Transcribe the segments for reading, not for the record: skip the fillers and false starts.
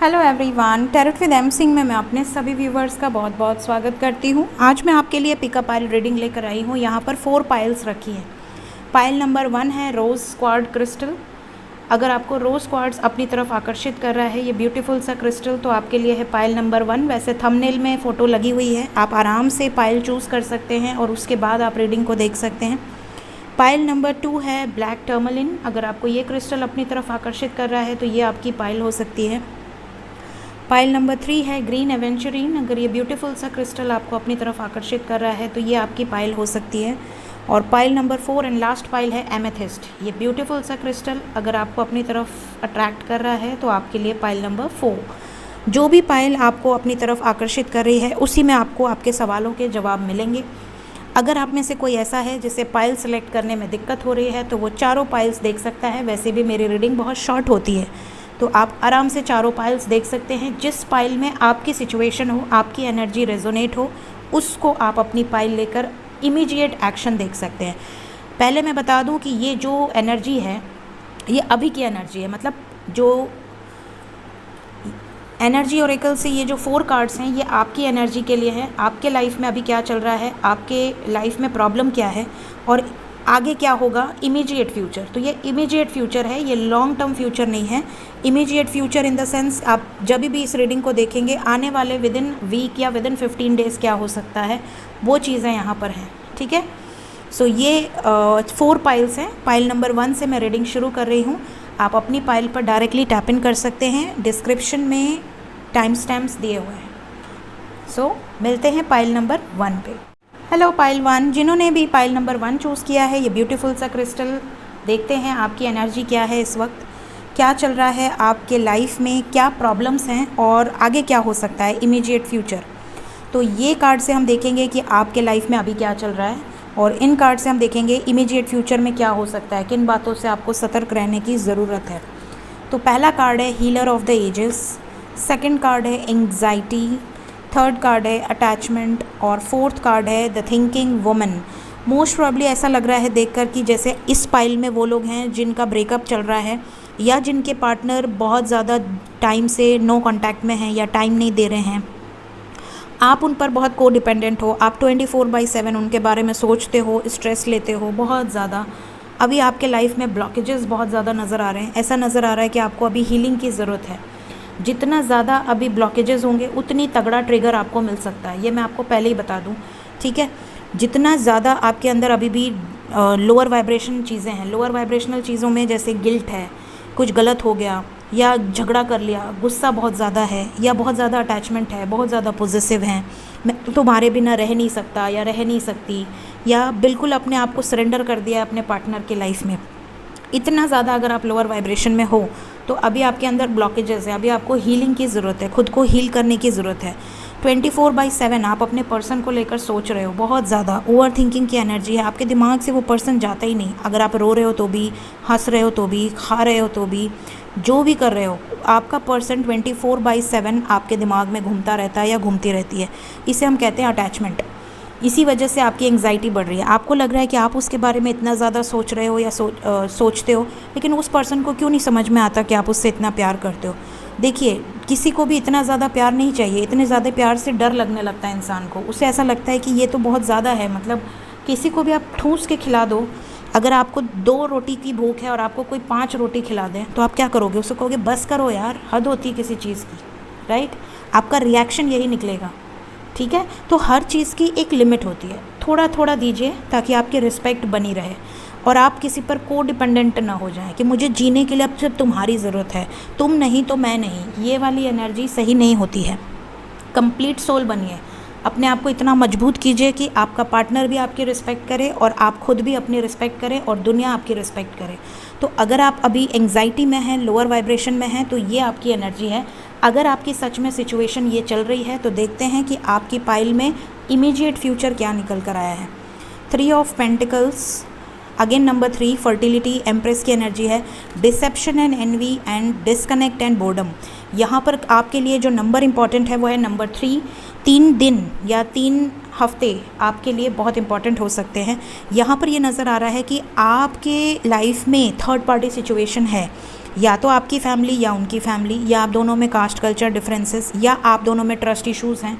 Hello everyone, tarot with M Singh में मैं अपने सभी व्यूवर्स का बहुत बहुत स्वागत करती हूँ। आज मैं आपके लिए पिकअप पाइल रीडिंग लेकर आई हूँ। यहाँ पर 4 पाइल्स रखी हैं। पाइल नंबर 1 है रोज़ क्वार्ट्ज क्रिस्टल। अगर आपको रोज़ क्वार्ट्ज अपनी तरफ आकर्षित कर रहा है ये ब्यूटीफुल सा क्रिस्टल, तो आपके लिए है पाइल नंबर 1। वैसे थंबनेल में फ़ोटो लगी हुई है, आप आराम से पाइल चूज़ कर सकते हैं और उसके बाद आप रीडिंग को देख सकते हैं। पाइल नंबर 2 है ब्लैक टर्मलिन। अगर आपको ये क्रिस्टल अपनी तरफ आकर्षित कर रहा है तो ये आपकी पाइल हो सकती है। पाइल नंबर 3 है ग्रीन एवेंचुरीन। अगर ये ब्यूटीफुल सा क्रिस्टल आपको अपनी तरफ आकर्षित कर रहा है तो ये आपकी पाइल हो सकती है। और pile number 4 and last pile है एमेथिस्ट। ये ब्यूटीफुल सा क्रिस्टल अगर आपको अपनी तरफ अट्रैक्ट कर रहा है तो आपके लिए पाइल नंबर 4। जो भी पाइल आपको अपनी तरफ आकर्षित कर रही है उसी में आपको आपके सवालों के जवाब मिलेंगे। अगर आप में से कोई ऐसा है जिसे पाइल सेलेक्ट करने में दिक्कत हो रही है तो वो चारों पाइल्स देख सकता है। वैसे भी मेरी रीडिंग बहुत शॉर्ट होती है तो आप आराम से चारों पाइल्स देख सकते हैं। जिस पाइल में आपकी सिचुएशन हो, आपकी एनर्जी रेजोनेट हो, उसको आप अपनी पाइल लेकर इमीडिएट एक्शन देख सकते हैं। पहले मैं बता दूं कि ये जो एनर्जी है ये अभी की एनर्जी है, मतलब जो एनर्जी ओरेकल से ये जो 4 कार्ड्स हैं ये आपकी एनर्जी के लिए है। आपके लाइफ में अभी क्या चल रहा है, आपके लाइफ में प्रॉब्लम क्या है और आगे क्या होगा, इमीडिएट फ्यूचर। तो ये इमीडिएट फ्यूचर है, ये लॉन्ग टर्म फ्यूचर नहीं है। Immediate future in the sense आप जब भी इस रीडिंग को देखेंगे आने वाले विदिन वीक या विदिन 15 डेज़ क्या हो सकता है, वो चीज़ें यहाँ पर हैं। ठीक है, सो ये 4 पाइल्स हैं। पाइल नंबर 1 से मैं रीडिंग शुरू कर रही हूँ। आप अपनी पाइल पर डायरेक्टली टैप इन कर सकते हैं। डिस्क्रिप्शन में टाइम स्टैम्प्स दिए हुए हैं। सो मिलते हैं पाइल नंबर 1 पे। हेलो पाइल 1, जिन्होंने भी पाइल नंबर 1 चूज़ किया है, ये ब्यूटीफुल सा क्रिस्टल देखते हैं आपकी एनर्जी क्या है इस वक्त, क्या चल रहा है आपके लाइफ में, क्या प्रॉब्लम्स हैं और आगे क्या हो सकता है, इमीडिएट फ्यूचर। तो ये कार्ड से हम देखेंगे कि आपके लाइफ में अभी क्या चल रहा है और इन कार्ड से हम देखेंगे इमीडिएट फ्यूचर में क्या हो सकता है, किन बातों से आपको सतर्क रहने की ज़रूरत है। तो पहला कार्ड है healer of the ages, second card है एंग्जाइटी, थर्ड कार्ड है अटैचमेंट और फोर्थ कार्ड है the thinking woman. Most probably ऐसा लग रहा है देखकर कि जैसे इस पाइल में वो लोग हैं जिनका ब्रेकअप चल रहा है या जिनके पार्टनर बहुत ज़्यादा टाइम से नो कांटेक्ट में हैं या टाइम नहीं दे रहे हैं। आप उन पर बहुत को डिपेंडेंट हो, आप 24/7 उनके बारे में सोचते हो, स्ट्रेस लेते हो बहुत ज़्यादा। अभी आपके लाइफ में ब्लॉकेजेस बहुत ज़्यादा नज़र आ रहे हैं। ऐसा नज़र आ रहा है कि आपको अभी हीलिंग की ज़रूरत है। जितना ज़्यादा अभी ब्लॉकेजेस होंगे उतनी तगड़ा ट्रिगर आपको मिल सकता है, ये मैं आपको पहले ही बता दूं। ठीक है, जितना ज़्यादा आपके अंदर अभी भी लोअर वाइब्रेशन चीज़ें हैं, लोअर वाइब्रेशनल चीज़ों में जैसे गिल्ट है, कुछ गलत हो गया या झगड़ा कर लिया, गुस्सा बहुत ज़्यादा है या बहुत ज़्यादा अटैचमेंट है, बहुत ज़्यादा पॉजिटिव हैं, मैं तो तुम्हारे बिना रह नहीं सकता या रह नहीं सकती, या बिल्कुल अपने आप को सरेंडर कर दिया अपने पार्टनर के लाइफ में। इतना ज़्यादा अगर आप लोअर वाइब्रेशन में हो तो अभी आपके अंदर ब्लॉकेजेस है, अभी आपको हीलिंग की ज़रूरत है, खुद को हील करने की ज़रूरत है। 24/7 आप अपने पर्सन को लेकर सोच रहे हो, बहुत ज़्यादा ओवर थिंकिंग की एनर्जी है, आपके दिमाग से वो पर्सन जाता ही नहीं। अगर आप रो रहे हो तो भी, हंस रहे हो तो भी, खा रहे हो तो भी, जो भी कर रहे हो, आपका पर्सन 24/7 आपके दिमाग में घूमता रहता है या घूमती रहती है। इसे हम कहते हैं अटैचमेंट। इसी वजह से आपकी एंग्जाइटी बढ़ रही है। आपको लग रहा है कि आप उसके बारे में इतना ज़्यादा सोच रहे हो या सोचते हो, लेकिन उस पर्सन को क्यों नहीं समझ में आता कि आप उससे इतना प्यार करते हो। देखिए, किसी को भी इतना ज़्यादा प्यार नहीं चाहिए। इतने ज़्यादा प्यार से डर लगने लगता है इंसान को। उसे ऐसा लगता है कि ये तो बहुत ज़्यादा है, मतलब किसी को भी आप ठूस के खिला दो। अगर आपको 2 रोटी की भूख है और आपको कोई 5 रोटी खिला दें तो आप क्या करोगे, उसको कहोगे बस करो यार, हद होती है किसी चीज़ की, राइट। आपका रिएक्शन यही निकलेगा। ठीक है, तो हर चीज़ की एक लिमिट होती है। थोड़ा थोड़ा दीजिए ताकि आपकी रिस्पेक्ट बनी रहे और आप किसी पर को डिपेंडेंट ना हो जाएं कि मुझे जीने के लिए अब सिर्फ तुम्हारी ज़रूरत है, तुम नहीं तो मैं नहीं। ये वाली एनर्जी सही नहीं होती है। कंप्लीट सोल बनिए, अपने आप को इतना मजबूत कीजिए कि आपका पार्टनर भी आपकी रिस्पेक्ट करे और आप खुद भी अपनी रिस्पेक्ट करें और दुनिया आपकी रिस्पेक्ट करे। तो अगर आप अभी एंग्जाइटी में हैं, लोअर वाइब्रेशन में हैं, तो ये आपकी एनर्जी है। अगर आपकी सच में सिचुएशन ये चल रही है तो देखते हैं कि आपकी पाइल में इमीडिएट फ्यूचर क्या निकल कर आया है। 3 of pentacles, again number 3 fertility, empress की एनर्जी है। Deception and envy and disconnect and boredom. यहाँ पर आपके लिए जो नंबर इंपॉर्टेंट है वो है नंबर 3। 3 दिन या 3 हफ्ते आपके लिए बहुत इंपॉर्टेंट हो सकते हैं। यहाँ पर ये नज़र आ रहा है कि आपके लाइफ में थर्ड पार्टी सिचुएशन है, या तो आपकी फैमिली या उनकी फैमिली, या आप दोनों में कास्ट कल्चर डिफरेंसेस, या आप दोनों में ट्रस्ट इश्यूज़ हैं।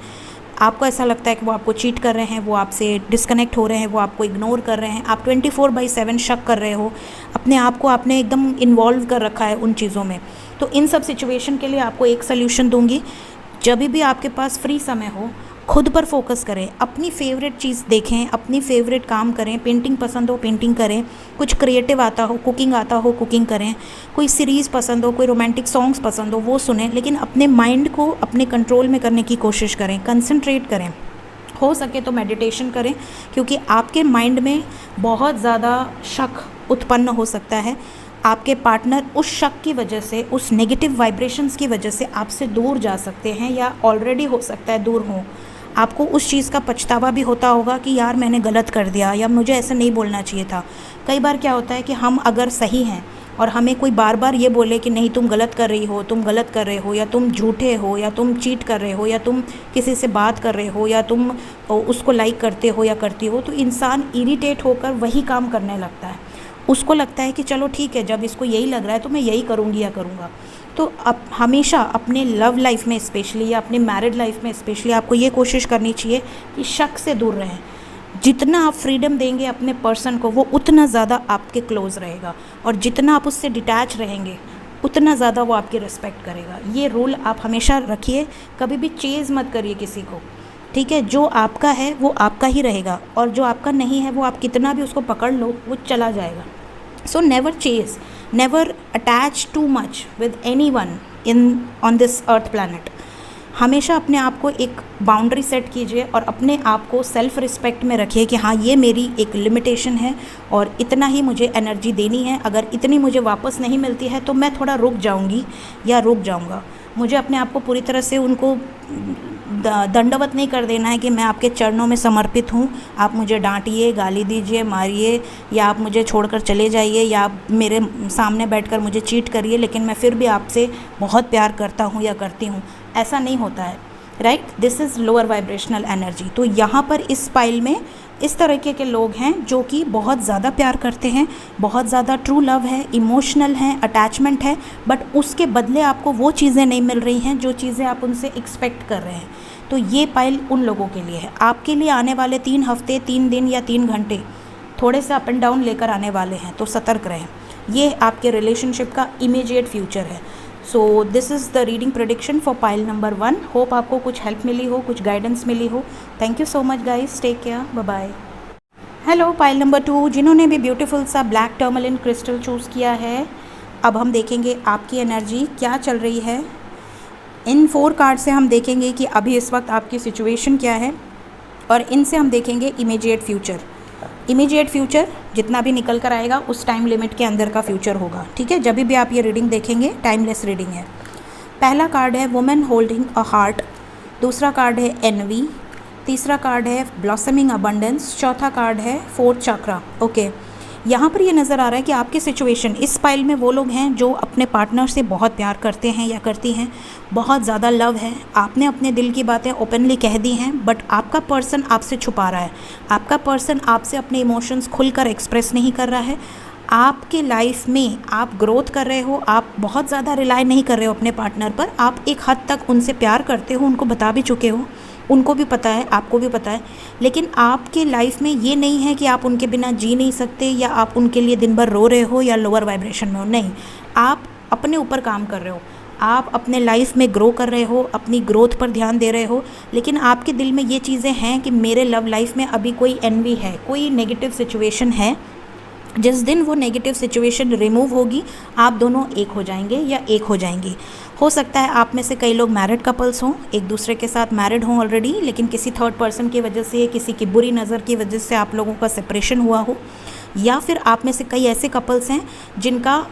आपको ऐसा लगता है कि वो आपको चीट कर रहे हैं, वो आपसे डिस्कनेक्ट हो रहे हैं, वो आपको इग्नोर कर रहे हैं, आप 24/7 शक कर रहे हो, अपने आप को आपने एकदम इन्वॉल्व कर रखा है उन चीज़ों में। तो इन सब सिचुएशन के लिए आपको एक सल्यूशन दूंगी, जब भी आपके पास फ्री समय हो खुद पर फोकस करें, अपनी फेवरेट चीज़ देखें, अपनी फेवरेट काम करें। पेंटिंग पसंद हो पेंटिंग करें, कुछ क्रिएटिव आता हो, कुकिंग आता हो कुकिंग करें, कोई सीरीज़ पसंद हो, कोई रोमांटिक सॉन्ग्स पसंद हो वो सुनें, लेकिन अपने माइंड को अपने कंट्रोल में करने की कोशिश करें, कंसंट्रेट करें। हो सके तो मेडिटेशन करें, क्योंकि आपके माइंड में बहुत ज़्यादा शक उत्पन्न हो सकता है। आपके पार्टनर उस शक की वजह से, उस नेगेटिव वाइब्रेशंस की वजह से आपसे दूर जा सकते हैं, या ऑलरेडी हो सकता है दूर हों। आपको उस चीज़ का पछतावा भी होता होगा कि यार मैंने गलत कर दिया, या मुझे ऐसे नहीं बोलना चाहिए था। कई बार क्या होता है कि हम अगर सही हैं और हमें कोई बार बार ये बोले कि नहीं तुम गलत कर रही हो, तुम गलत कर रहे हो, या तुम झूठे हो, या तुम चीट कर रहे हो, या तुम किसी से बात कर रहे हो, या तुम उसको लाइक करते हो या करती हो, तो इंसान इरिटेट होकर वही काम करने लगता है। उसको लगता है कि चलो ठीक है, जब इसको यही लग रहा है तो मैं यही करूँगी या करूँगा। तो अब हमेशा अपने लव लाइफ में स्पेशली, या अपने मैरिड लाइफ में स्पेशली, आपको ये कोशिश करनी चाहिए कि शक से दूर रहें। जितना आप फ्रीडम देंगे अपने पर्सन को, वो उतना ज़्यादा आपके क्लोज रहेगा, और जितना आप उससे डिटैच रहेंगे उतना ज़्यादा वो आपकी रिस्पेक्ट करेगा। ये रूल आप हमेशा रखिए, कभी भी चेज़ मत करिए किसी को, ठीक है। जो आपका है वो आपका ही रहेगा, और जो आपका नहीं है वो आप कितना भी उसको पकड़ लो वो चला जाएगा। So never Chase, never attach too much with anyone on this earth planet. हमेशा अपने आप को एक बाउंड्री सेट कीजिए, और अपने आप को सेल्फ रिस्पेक्ट में रखिए कि हाँ ये मेरी एक लिमिटेशन है, और इतना ही मुझे एनर्जी देनी है। अगर इतनी मुझे वापस नहीं मिलती है तो मैं थोड़ा रुक जाऊंगी या रुक जाऊंगा। मुझे अपने आप को पूरी तरह से उनको दंडवत नहीं कर देना है कि मैं आपके चरणों में समर्पित हूँ, आप मुझे डांटिए, गाली दीजिए, मारिए, या आप मुझे छोड़कर चले जाइए, या आप मेरे सामने बैठकर मुझे चीट करिए, लेकिन मैं फिर भी आपसे बहुत प्यार करता हूँ या करती हूँ। ऐसा नहीं होता है, right. This is lower vibrational energy. तो यहाँ पर इस पाइल में इस तरीके के लोग हैं जो कि बहुत ज़्यादा प्यार करते हैं, बहुत ज़्यादा ट्रू लव है, इमोशनल हैं, अटैचमेंट है, बट उसके बदले आपको वो चीज़ें नहीं मिल रही हैं जो चीज़ें आप उनसे एक्सपेक्ट कर रहे हैं। तो ये पाइल उन लोगों के लिए है। आपके लिए आने वाले 3 हफ्ते, 3 दिन या 3 घंटे थोड़े से अप एंड डाउन लेकर आने वाले हैं, तो सतर्क रहें। ये आपके रिलेशनशिप का इमीडिएट फ्यूचर है। So this is the reading prediction for pile number 1। Hope आपको कुछ हेल्प मिली हो, कुछ गाइडेंस मिली हो। Thank you so much guys, take care, bye bye. Hello pile number 2, जिन्होंने भी ब्यूटीफुल सा ब्लैक टर्मलिन क्रिस्टल चूज़ किया है, अब हम देखेंगे आपकी एनर्जी क्या चल रही है। इन 4 कार्ड से हम देखेंगे कि अभी इस वक्त आपकी सिचुएशन क्या है, और इनसे हम देखेंगे इमीडिएट फ्यूचर। इमीडिएट फ्यूचर जितना भी निकल कर आएगा उस टाइम लिमिट के अंदर का फ्यूचर होगा, ठीक है। जब भी आप ये रीडिंग देखेंगे टाइमलेस रीडिंग है। पहला कार्ड है वुमेन होल्डिंग अ हार्ट, दूसरा कार्ड है एनवी, तीसरा कार्ड है ब्लॉसमिंग अबंडेंस, चौथा कार्ड है 4th चक्रा। ओके, यहाँ पर ये नज़र आ रहा है कि आपकी सिचुएशन, इस पाइल में वो लोग हैं जो अपने पार्टनर से बहुत प्यार करते हैं या करती हैं, बहुत ज़्यादा लव है, आपने अपने दिल की बातें ओपनली कह दी हैं, बट आपका पर्सन आपसे छुपा रहा है। आपका पर्सन आपसे अपने इमोशंस खुलकर एक्सप्रेस नहीं कर रहा है। आपके लाइफ में आप ग्रोथ कर रहे हो, आप बहुत ज़्यादा रिलाई नहीं कर रहे हो अपने पार्टनर पर, आप एक हद तक उनसे प्यार करते हो, उनको बता भी चुके हो, उनको भी पता है, आपको भी पता है, लेकिन आपके लाइफ में ये नहीं है कि आप उनके बिना जी नहीं सकते, या आप उनके लिए दिन भर रो रहे हो या लोअर वाइब्रेशन में हो। नहीं, आप अपने ऊपर काम कर रहे हो, आप अपने लाइफ में ग्रो कर रहे हो, अपनी ग्रोथ पर ध्यान दे रहे हो, लेकिन आपके दिल में ये चीज़ें हैं कि मेरे लव लाइफ में अभी कोई एनवी है, कोई नेगेटिव सिचुएशन है। जिस दिन वो नेगेटिव सिचुएशन रिमूव होगी आप दोनों एक हो जाएंगे या एक हो जाएंगी। हो सकता है आप में से कई लोग मैरिड कपल्स हों, एक दूसरे के साथ मैरिड हों ऑलरेडी, लेकिन किसी थर्ड पर्सन की वजह से, किसी की बुरी नज़र की वजह से आप लोगों का सेपरेशन हुआ हो, या फिर आप में से कई ऐसे कपल्स हैं जिनका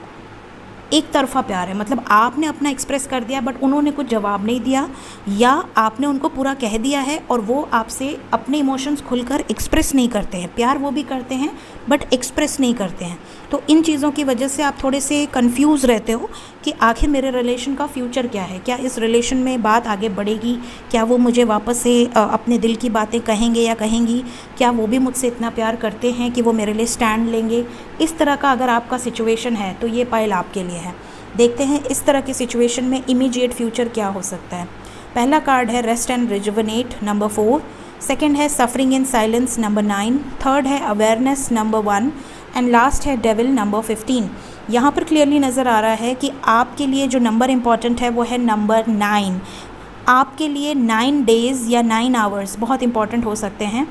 एक तरफा प्यार है, मतलब आपने अपना एक्सप्रेस कर दिया बट उन्होंने कुछ जवाब नहीं दिया, या आपने उनको पूरा कह दिया है और वो आपसे अपने इमोशंस खुलकर एक्सप्रेस नहीं करते हैं। प्यार वो भी करते हैं बट एक्सप्रेस नहीं करते हैं। तो इन चीज़ों की वजह से आप थोड़े से कंफ्यूज रहते हो कि आखिर मेरे रिलेशन का फ्यूचर क्या है, क्या इस रिलेशन में बात आगे बढ़ेगी, क्या वो मुझे वापस से अपने दिल की बातें कहेंगे या कहेंगी, क्या वो भी मुझसे इतना प्यार करते हैं कि वो मेरे लिए स्टैंड लेंगे। इस तरह का अगर आपका सिचुएशन है तो ये पाइल आपके लिए है। देखते हैं इस तरह की सिचुएशन में इमीडिएट फ्यूचर क्या हो सकता है। पहला कार्ड है rest and rejuvenate number 4, second है suffering in silence number 9, third है अवेयरनेस नंबर 1 एंड लास्ट है डेविल नंबर 15। यहाँ पर क्लियरली नज़र आ रहा है कि आपके लिए जो नंबर इम्पॉर्टेंट है वो है नंबर 9। आपके लिए 9 डेज़ या 9 आवर्स बहुत इंपॉर्टेंट हो सकते हैं।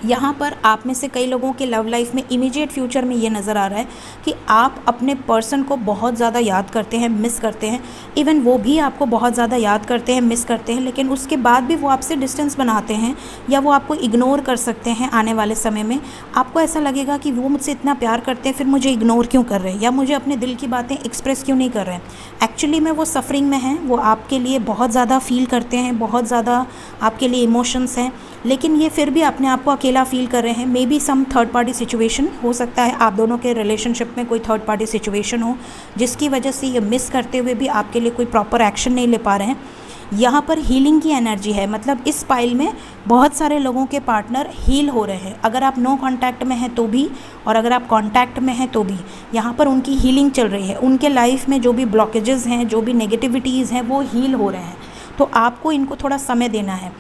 यहाँ पर आप में से कई लोगों के लव लाइफ में इमीडिएट फ्यूचर में ये नज़र आ रहा है कि आप अपने पर्सन को बहुत ज़्यादा याद करते हैं, मिस करते हैं। इवन वो भी आपको बहुत ज़्यादा याद करते हैं, मिस करते हैं, लेकिन उसके बाद भी वो आपसे डिस्टेंस बनाते हैं या वो आपको इग्नोर कर सकते हैं। आने वाले समय में आपको ऐसा लगेगा कि वो मुझसे इतना प्यार करते हैं, फिर मुझे इग्नोर क्यों कर रहे हैं या मुझे अपने दिल की बातें एक्सप्रेस क्यों नहीं कर रहे हैं। एक्चुअली में वो सफरिंग में हैं, वो आपके लिए बहुत ज़्यादा फील करते हैं, बहुत ज़्यादा आपके लिए इमोशंस हैं, लेकिन ये फिर भी अपने आप को अकेला फील कर रहे हैं। Maybe some third party situation हो सकता है, आप दोनों के रिलेशनशिप में कोई थर्ड पार्टी सिचुएशन हो जिसकी वजह से ये मिस करते हुए भी आपके लिए कोई प्रॉपर एक्शन नहीं ले पा रहे हैं। यहाँ पर हीलिंग की एनर्जी है, मतलब इस पाइल में बहुत सारे लोगों के पार्टनर हील हो रहे हैं। अगर आप नो कांटेक्ट में हैं तो भी, और अगर आप कांटेक्ट में हैं तो भी, यहाँ पर उनकी हीलिंग चल रही है। उनके लाइफ में जो भी ब्लॉकेजेस हैं, जो भी नेगेटिविटीज़ हैं, वो हील हो रहे हैं। तो आपको इनको थोड़ा समय देना है।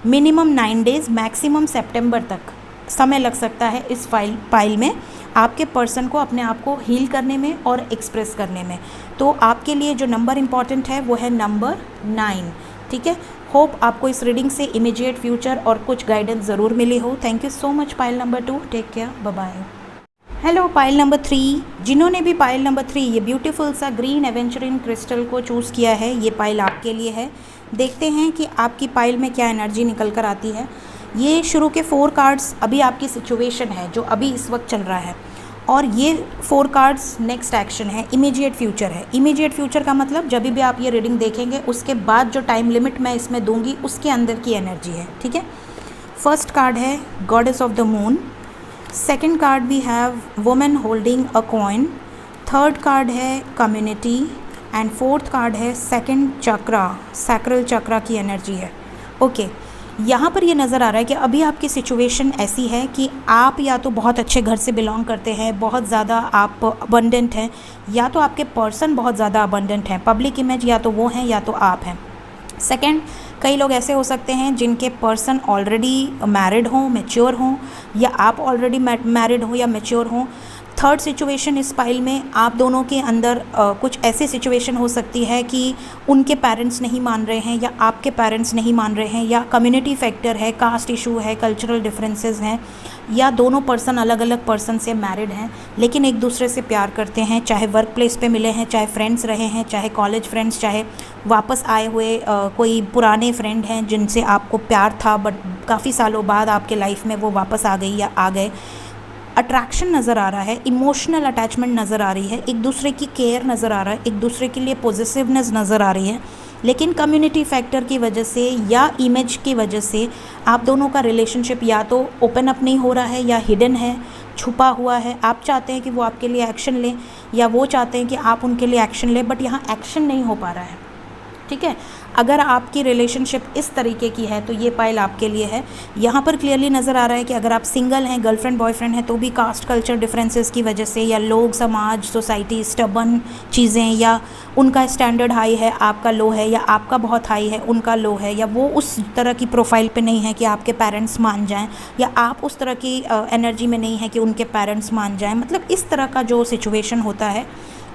मिनिमम 9 डेज़, मैक्सिमम सितंबर तक समय लग सकता है इस पाइल में आपके पर्सन को अपने आप को हील करने में और एक्सप्रेस करने में। तो आपके लिए जो नंबर इम्पॉर्टेंट है वो है नंबर 9। ठीक है, होप आपको इस रीडिंग से इमीडिएट फ्यूचर और कुछ गाइडेंस ज़रूर मिली हो। Thank you so much pile number 2, take care, bye bye. Hello pile number 3, जिन्होंने भी पाइल नंबर 3 ये ब्यूटीफुल सा ग्रीन एवेंचरिन क्रिस्टल को चूज़ किया है, ये पाइल आपके लिए है। देखते हैं कि आपकी पाइल में क्या एनर्जी निकल कर आती है। ये शुरू के 4 कार्ड्स अभी आपकी सिचुएशन है जो अभी इस वक्त चल रहा है, और ये 4 कार्ड्स नेक्स्ट एक्शन है, इमीडिएट फ्यूचर है। इमीडिएट फ्यूचर का मतलब जब भी आप ये रीडिंग देखेंगे उसके बाद जो टाइम लिमिट मैं इसमें दूंगी उसके अंदर की एनर्जी है। ठीक है, फर्स्ट कार्ड है goddess of the moon, second card we have women holding a coin, third card है कम्युनिटी एंड फोर्थ कार्ड है सेकंड चक्रा, सैक्रल चक्रा की एनर्जी है। ओके, यहाँ पर ये नज़र आ रहा है कि अभी आपकी सिचुएशन ऐसी है कि आप या तो बहुत अच्छे घर से बिलोंग करते हैं, बहुत ज़्यादा आप अबंडेंट हैं, या तो आपके पर्सन बहुत ज़्यादा अबंडेंट हैं। पब्लिक इमेज या तो वो हैं या तो आप हैं। सेकंड, कई लोग ऐसे हो सकते हैं जिनके पर्सन ऑलरेडी मैरिड हों, मैच्योर हों, या आप ऑलरेडी मैरिड हो या मैच्योर हों। थर्ड सिचुएशन इस पाइल में आप दोनों के अंदर कुछ ऐसी सिचुएशन हो सकती है कि उनके पेरेंट्स नहीं मान रहे हैं या आपके पेरेंट्स नहीं मान रहे हैं, या कम्युनिटी फैक्टर है, कास्ट इशू है, कल्चरल डिफरेंसेस हैं, या दोनों पर्सन अलग अलग पर्सन से मैरिड हैं लेकिन एक दूसरे से प्यार करते हैं, चाहे वर्क प्लेस पे मिले हैं, चाहे फ्रेंड्स रहे हैं, चाहे कॉलेज फ्रेंड्स, चाहे वापस आए हुए कोई पुराने फ्रेंड हैं जिनसे आपको प्यार था बट काफ़ी सालों बाद आपके लाइफ में वो वापस आ गई या आ गए। अट्रैक्शन नज़र आ रहा है, इमोशनल अटैचमेंट नज़र आ रही है, एक दूसरे की केयर नज़र आ रहा है, एक दूसरे के लिए पॉजिटिवनेस नज़र आ रही है, लेकिन कम्युनिटी फैक्टर की वजह से या इमेज की वजह से आप दोनों का रिलेशनशिप या तो ओपन अप नहीं हो रहा है या हिडन है, छुपा हुआ है। आप चाहते हैं कि वो आपके लिए एक्शन लें या वो चाहते हैं कि आप उनके लिए एक्शन लें, बट यहाँ एक्शन नहीं हो पा रहा है। ठीक है, अगर आपकी रिलेशनशिप इस तरीके की है तो ये पाइल आपके लिए है। यहाँ पर क्लियरली नज़र आ रहा है कि अगर आप सिंगल हैं, गर्लफ्रेंड बॉयफ्रेंड हैं, तो भी कास्ट कल्चर डिफरेंसेस की वजह से या लोग, समाज, सोसाइटी, स्टबन चीज़ें, या उनका स्टैंडर्ड हाई है, आपका लो है, या आपका बहुत हाई है, उनका लो है, या वो उस तरह की प्रोफाइल पे नहीं है कि आपके पेरेंट्स मान जाएं, या आप उस तरह की एनर्जी में नहीं है कि उनके पेरेंट्स मान जाएं। मतलब इस तरह का जो सिचुएशन होता है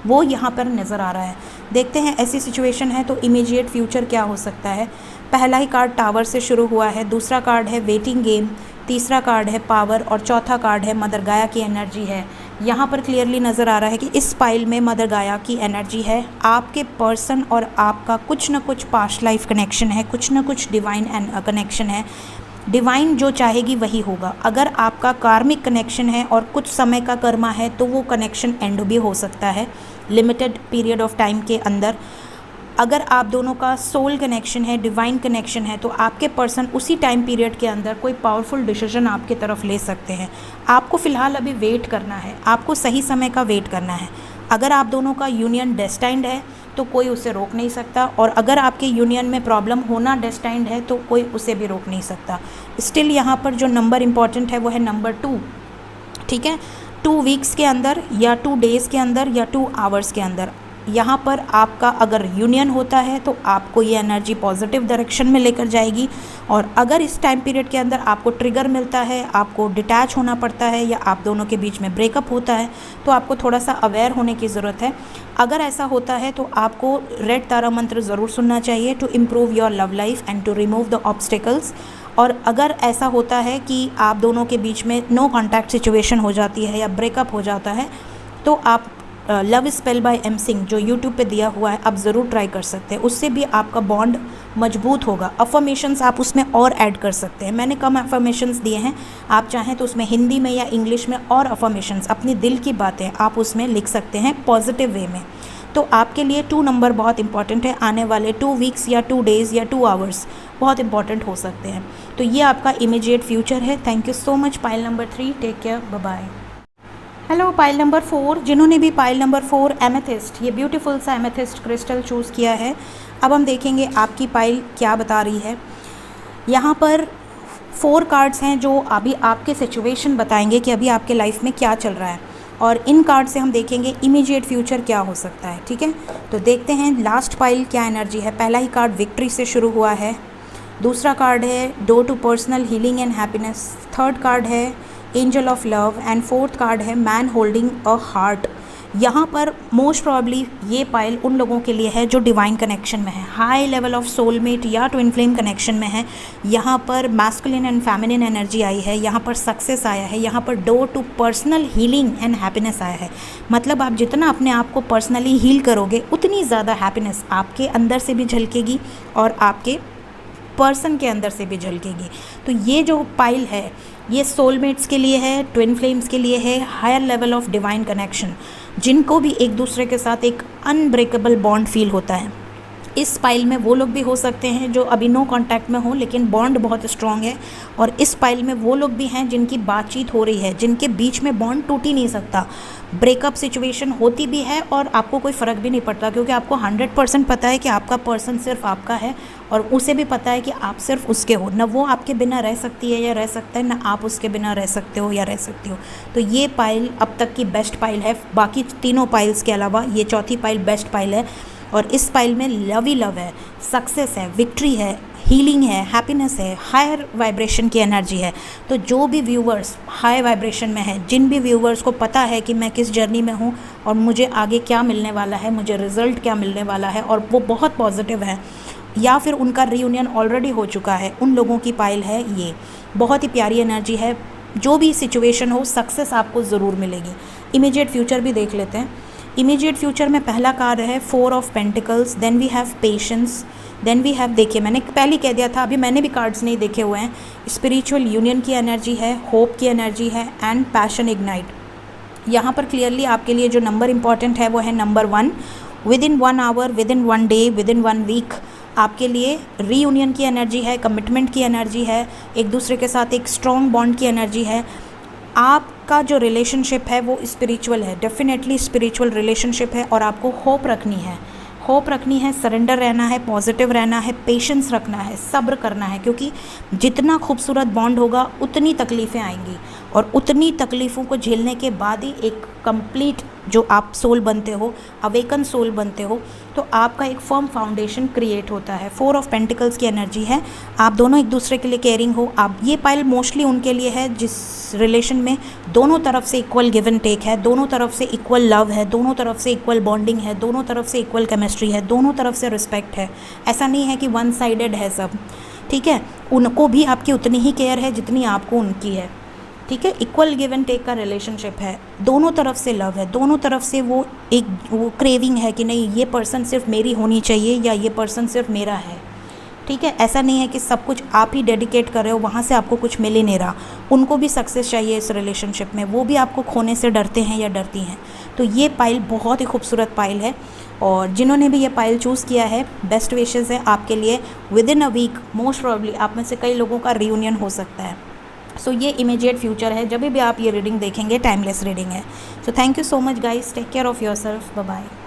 वो यहाँ पर नज़र आ रहा है। देखते हैं ऐसी सिचुएशन है तो इमीडिएट फ्यूचर क्या हो सकता है। पहला ही कार्ड टावर से शुरू हुआ है, दूसरा कार्ड है वेटिंग गेम, तीसरा कार्ड है पावर और चौथा कार्ड है मदर गाया की एनर्जी है। यहाँ पर क्लियरली नज़र आ रहा है कि इस पाइल में मदर गाया की एनर्जी है। आपके पर्सन और आपका कुछ ना कुछ पास्ट लाइफ कनेक्शन है, कुछ ना कुछ डिवाइन कनेक्शन है। डिवाइन जो चाहेगी वही होगा। अगर आपका कार्मिक कनेक्शन है और कुछ समय का कर्मा है तो वो कनेक्शन एंड भी हो सकता है लिमिटेड पीरियड ऑफ टाइम के अंदर। अगर आप दोनों का सोल कनेक्शन है, डिवाइन कनेक्शन है, तो आपके पर्सन उसी टाइम पीरियड के अंदर कोई पावरफुल डिसीजन आपके तरफ ले सकते हैं। आपको फ़िलहाल अभी वेट करना है, आपको सही समय का वेट करना है। अगर आप दोनों का यूनियन डेस्टाइंड है तो कोई उसे रोक नहीं सकता, और अगर आपके यूनियन में प्रॉब्लम होना डेस्टाइंड है तो कोई उसे भी रोक नहीं सकता। स्टिल यहाँ पर जो नंबर इम्पॉर्टेंट है वो है नंबर 2, ठीक है। 2 वीक्स के अंदर या 2 डेज़ के अंदर या 2 आवर्स के अंदर यहाँ पर आपका अगर यूनियन होता है तो आपको ये एनर्जी पॉजिटिव डायरेक्शन में लेकर जाएगी। और अगर इस टाइम पीरियड के अंदर आपको ट्रिगर मिलता है, आपको डिटैच होना पड़ता है या आप दोनों के बीच में ब्रेकअप होता है, तो आपको थोड़ा सा अवेयर होने की ज़रूरत है। अगर ऐसा होता है तो आपको रेड तारा मंत्र ज़रूर सुनना चाहिए to improve your love life and to remove the obstacles. और अगर ऐसा होता है कि आप दोनों के बीच में नो कॉन्टैक्ट सिचुएशन हो जाती है या ब्रेकअप हो जाता है, तो आप love spell by M Singh जो यूट्यूब पे दिया हुआ है आप ज़रूर ट्राई कर सकते हैं, उससे भी आपका बॉन्ड मजबूत होगा। अफर्मेशंस आप उसमें और ऐड कर सकते हैं, मैंने कम अफर्मेशंस दिए हैं, आप चाहें तो उसमें हिंदी में या इंग्लिश में और अफर्मेशंस अपनी दिल की बातें आप उसमें लिख सकते हैं पॉजिटिव वे में। तो आपके लिए 2 नंबर बहुत इंपॉर्टेंट है, आने वाले 2 वीक्स या 2 डेज़ या 2 आवर्स बहुत इंपॉर्टेंट हो सकते हैं। तो ये आपका इमीडिएट फ्यूचर है। Thank you so much pile number 3, take care, bye bye. Hello pile number 4, जिन्होंने भी पाइल नंबर 4 एमेथिस्ट, ये ब्यूटीफुल सा एमेथिस्ट क्रिस्टल चूज़ किया है, अब हम देखेंगे आपकी पाइल क्या बता रही है। यहाँ पर 4 कार्ड्स हैं जो अभी आपके सिचुएशन बताएंगे कि अभी आपके लाइफ में क्या चल रहा है, और इन कार्ड से हम देखेंगे इमीडिएट फ्यूचर क्या हो सकता है, ठीक है। तो देखते हैं लास्ट पाइल क्या एनर्जी है। पहला ही कार्ड विक्ट्री से शुरू हुआ है, दूसरा कार्ड है door to personal healing and happiness, third card है angel of love and fourth card है मैन होल्डिंग अ हार्ट। यहाँ पर मोस्ट प्रॉब्ली ये पाइल उन लोगों के लिए है जो डिवाइन कनेक्शन में है, हाई लेवल ऑफ सोलमेट या ट्विन फ्लेम कनेक्शन में है। यहाँ पर मैस्कुलिन एंड फेमिनिन एनर्जी आई है, यहाँ पर सक्सेस आया है, यहाँ पर door to personal healing and happiness आया है। मतलब आप जितना अपने आप को पर्सनली हील करोगे उतनी ज़्यादा हैप्पीनेस आपके अंदर से भी झलकेगी और आपके पर्सन के अंदर से भी झलकेगी। तो ये जो पाइल है ये सोलमेट्स के लिए है, ट्विन फ्लेम्स के लिए है, higher level of divine connection, जिनको भी एक दूसरे के साथ एक अनब्रेकेबल बॉन्ड फील होता है। इस पाइल में वो लोग भी हो सकते हैं जो अभी नो कांटेक्ट में हो लेकिन बॉन्ड बहुत स्ट्रॉन्ग है, और इस पाइल में वो लोग भी हैं जिनकी बातचीत हो रही है, जिनके बीच में बॉन्ड टूट ही नहीं सकता। ब्रेकअप सिचुएशन होती भी है और आपको कोई फ़र्क भी नहीं पड़ता, क्योंकि आपको 100% पता है कि आपका पर्सन सिर्फ आपका है, और उसे भी पता है कि आप सिर्फ उसके हो। न वो आपके बिना रह सकती है या रह सकता है, न आप उसके बिना रह सकते हो या रह सकती हो। तो ये पाइल अब तक की बेस्ट पाइल है, बाकी तीनों पाइल्स के अलावा ये चौथी पाइल बेस्ट पाइल है। और इस पाइल में लव ही लव है, सक्सेस है, विक्ट्री है, हीलिंग है, हैप्पीनेस है, हायर वाइब्रेशन की एनर्जी है। तो जो भी व्यूवर्स हाई वाइब्रेशन में है, जिन भी व्यूवर्स को पता है कि मैं किस जर्नी में हूँ और मुझे आगे क्या मिलने वाला है, मुझे रिज़ल्ट क्या मिलने वाला है, और वो बहुत पॉजिटिव है, या फिर उनका रीयूनियन ऑलरेडी हो चुका है, उन लोगों की पाइल है ये। बहुत ही प्यारी एनर्जी है, जो भी सिचुएशन हो सक्सेस आपको ज़रूर मिलेगी। इमीडिएट फ्यूचर भी देख लेते हैं। इमीडिएट फ्यूचर में पहला कार्ड है 4 of pentacles, then we have patience, then we have, देखिए मैंने पहले कह दिया था, अभी मैंने भी कार्ड्स नहीं देखे हुए हैं, स्पिरिचुअल यूनियन की एनर्जी है, होप की एनर्जी है एंड पैशन इग्नाइट। यहाँ पर क्लियरली आपके लिए जो नंबर इंपॉर्टेंट है वो है number 1। Within 1 hour, within 1 day, within 1 week आपके लिए रीयूनियन की एनर्जी है, कमिटमेंट की एनर्जी है, एक दूसरे के साथ एक स्ट्रॉन्ग बॉन्ड की एनर्जी है। आपका जो रिलेशनशिप है वो स्पिरिचुअल है, डेफिनेटली स्पिरिचुअल रिलेशनशिप है, और आपको होप रखनी है, सरेंडर रहना है, पॉजिटिव रहना है, पेशेंस रखना है, सब्र करना है, क्योंकि जितना खूबसूरत बॉन्ड होगा उतनी तकलीफ़ें आएंगी, और उतनी तकलीफ़ों को झेलने के बाद ही एक कंप्लीट जो आप सोल बनते हो, अवेकन सोल बनते हो, तो आपका एक फर्म फाउंडेशन क्रिएट होता है। 4 ऑफ पेंटिकल्स की एनर्जी है, आप दोनों एक दूसरे के लिए केयरिंग हो। आप ये पाइल मोस्टली उनके लिए है जिस रिलेशन में दोनों तरफ से इक्वल गिव एंड टेक है, दोनों तरफ से इक्वल लव है, दोनों तरफ से इक्वल बॉन्डिंग है, दोनों तरफ से इक्वल केमिस्ट्री है, दोनों तरफ से रिस्पेक्ट है। ऐसा नहीं है कि वन साइडेड है सब, ठीक है। उनको भी आपकी उतनी ही केयर है जितनी आपको उनकी है, ठीक है। इक्वल गिव एंड टेक का रिलेशनशिप है, दोनों तरफ से लव है, दोनों तरफ से वो क्रेविंग है कि नहीं ये पर्सन सिर्फ मेरी होनी चाहिए या ये पर्सन सिर्फ मेरा है, ठीक है, ऐसा नहीं है कि सब कुछ आप ही डेडिकेट कर रहे हो, वहाँ से आपको कुछ मिल ही नहीं रहा। उनको भी सक्सेस चाहिए इस रिलेशनशिप में, वो भी आपको खोने से डरते हैं या डरती हैं। तो ये पाइल बहुत ही खूबसूरत पाइल है, और जिन्होंने भी ये पाइल चूज़ किया है, बेस्ट विशेज़ है आपके लिए। Within a week most probably आप में से कई लोगों का रियूनियन हो सकता है। सो ये इमीडिएट फ्यूचर है, जब भी आप ये रीडिंग देखेंगे टाइमलेस रीडिंग है। So thank you so much guys, take care of yourself, bye bye.